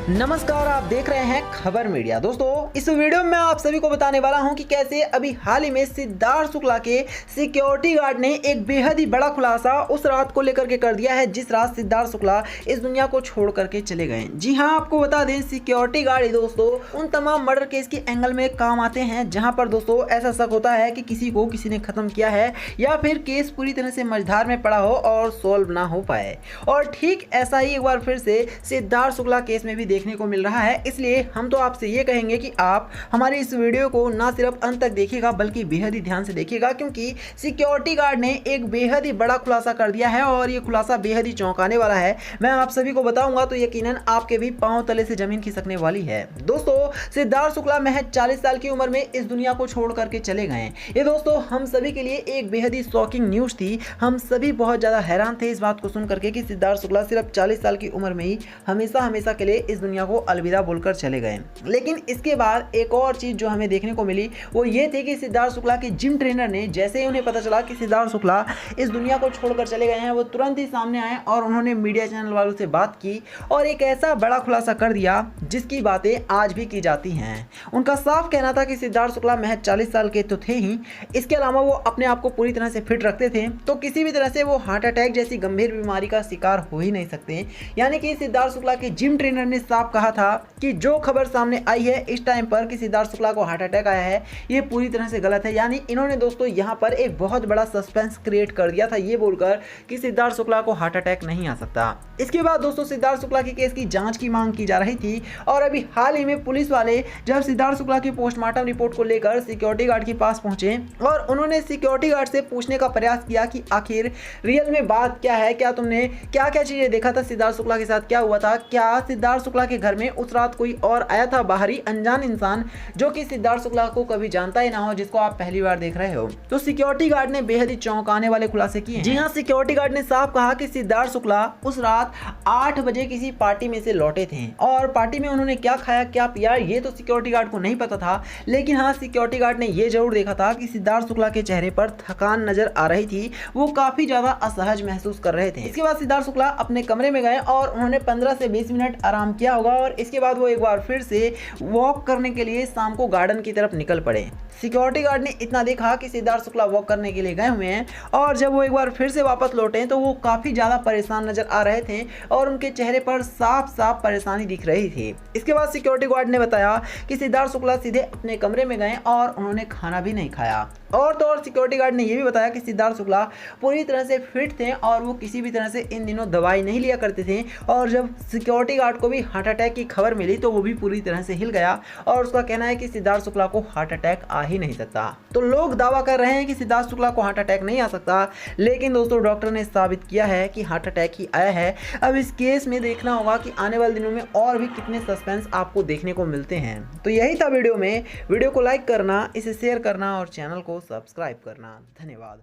नमस्कार, आप देख रहे हैं खबर मीडिया। दोस्तों, इस वीडियो में आप सभी को बताने वाला हूं कि कैसे अभी हाल ही में सिद्धार्थ शुक्ला के सिक्योरिटी गार्ड ने एक बेहद ही बड़ा खुलासा उस रात को लेकर के कर दिया है जिस रात सिद्धार्थ शुक्ला इस दुनिया को छोड़ करके चले गए। जी हां, आपको बता दें, सिक्योरिटी गार्ड दोस्तों उन तमाम मर्डर केस के एंगल में काम आते हैं जहां पर दोस्तों ऐसा शक होता है कि किसी को किसी ने खत्म किया है या फिर केस पूरी तरह से मझधार में पड़ा हो और सोल्व ना हो पाए। और ठीक ऐसा ही एक बार फिर से सिद्धार्थ शुक्ला केस में भी देखने को मिल रहा है। इसलिए हम तो आपसे ये कहेंगे कि आप हमारे इस वीडियो को ना सिर्फ अंत तक देखिएगा बल्कि बेहद ही ध्यान से देखिएगा, क्योंकि सिक्योरिटी गार्ड ने एक बेहद ही बड़ा खुलासा कर दिया है और ये खुलासा बेहद ही चौंकाने वाला है। मैं आप सभी को बताऊंगा तो यकीनन आपके भी पांव तले से जमीन खिसकने वाली है। दोस्तों, सिद्धार्थ शुक्ला महज 40 साल की उम्र में इस दुनिया को छोड़ करके चले गए। ये दोस्तों हम सभी के लिए एक बेहद ही शॉकिंग न्यूज थी। हम सभी बहुत ज्यादा हैरान थे इस बात को सुन करके कि सिद्धार्थ शुक्ला सिर्फ 40 साल की उम्र में ही हमेशा के लिए इस दुनिया को अलविदा बोलकर चले गए। लेकिन इसके बाद एक और चीज जो हमें देखने को मिली वो ये थी कि सिद्धार्थ शुक्ला के जिम ट्रेनर ने, जैसे ही उन्हें पता चला कि सिद्धार्थ शुक्ला इस दुनिया को छोड़कर चले गए हैं, वो तुरंत ही सामने आए और उन्होंने मीडिया चैनल वालों से बात की और एक ऐसा बड़ा खुलासा कर दिया जिसकी बातें आज भी की जाती हैं। उनका साफ कहना था कि सिद्धार्थ शुक्ला महज 40 साल के तो थे ही, इसके अलावा वो अपने आप को पूरी तरह से फिट रखते थे, तो किसी भी तरह से वो हार्ट अटैक जैसी गंभीर बीमारी का शिकार हो ही नहीं सकते। यानी कि सिद्धार्थ शुक्ला के जिम ट्रेनर ने साफ कहा था कि जो खबर सामने आई है इस टाइम पर कि सिद्धार्थ शुक्ला को हार्ट अटैक आया है, ये पूरी तरह से गलत है। यानी इन्होंने दोस्तों यहाँ पर एक बहुत बड़ा सस्पेंस क्रिएट कर दिया था ये बोलकर कि सिद्धार्थ शुक्ला को हार्ट अटैक नहीं आ सकता। इसके बाद दोस्तों सिद्धार्थ शुक्ला के केस की जांच की मांग की जा रही थी और अभी हाल ही में पुलिस वाले जब सिद्धार्थ शुक्ला की पोस्टमार्टम रिपोर्ट को लेकर सिक्योरिटी गार्ड के पास पहुंचे और उन्होंने सिक्योरिटी गार्ड से पूछने का प्रयास किया कि आखिर रियल में बात क्या है, क्या तुमने क्या क्या चीजें देखा था, सिद्धार्थ शुक्ला के साथ क्या हुआ था, क्या सिद्धार्थ शुक्ला के घर में उस रात कोई और आया था बाहरी अनजान इंसान जो कि सिद्धार्थ शुक्ला को कभी जानता ही ना हो, जिसको आप पहली बार देख रहे हो। तो सिक्योरिटी गार्ड ने बेहद ही चौंकाने वाले खुलासे किए। जी हां, सिक्योरिटी गार्ड ने साफ कहा कि सिद्धार्थ शुक्ला उस रात 8 बजे किसी पार्टी में से लौटे थे और पार्टी में उन्होंने क्या खाया क्या पिया ये तो सिक्योरिटी गार्ड को नहीं पता था। लेकिन हाँ, सिक्योरिटी गार्ड ने यह जरूर देखा था कि सिद्धार्थ शुक्ला के चेहरे पर थकान नजर आ रही थी, वो काफी ज्यादा असहज महसूस कर रहे थे। इसके बाद सिद्धार्थ शुक्ला अपने कमरे में गए और उन्होंने 15 से 20 मिनट आराम किया होगा और इसके बाद वो एक बार फिर से वॉक करने के लिए शाम को गार्डन की तरफ निकल पड़े। सिक्योरिटी गार्ड ने इतना देखा कि सिद्धार्थ शुक्ला वॉक करने के लिए गए हुए हैं और जब वो एक बार फिर से वापस लौटे तो वो काफी ज्यादा परेशान नजर आ रहे थे और उनके चेहरे पर साफ साफ परेशानी दिख रही थी। इसके बाद सिक्योरिटी गार्ड ने बताया कि सिद्धार्थ शुक्ला सीधे अपने कमरे में गए और उन्होंने खाना भी नहीं खाया। और तो और सिक्योरिटी गार्ड ने यह भी बताया कि सिद्धार्थ शुक्ला पूरी तरह से फिट थे और वो किसी भी तरह से इन दिनों दवाई नहीं लिया करते थे और जब सिक्योरिटी गार्ड को भी हार्ट अटैक की खबर मिली तो वो भी पूरी तरह से हिल गया और उसका कहना है कि सिद्धार्थ शुक्ला को हार्ट अटैक आ ही नहीं सकता। तो लोग दावा कर रहे हैं कि सिद्धार्थ शुक्ला को हार्ट अटैक नहीं आ सकता, लेकिन दोस्तों डॉक्टर ने साबित किया है कि हार्ट अटैक ही आया है। अब इस केस में देखना होगा कि आने वाले दिनों में और भी कितने सस्पेंस आपको देखने को मिलते हैं। तो यही था वीडियो में। वीडियो को लाइक करना, इसे शेयर करना और चैनल को सब्सक्राइब करना। धन्यवाद।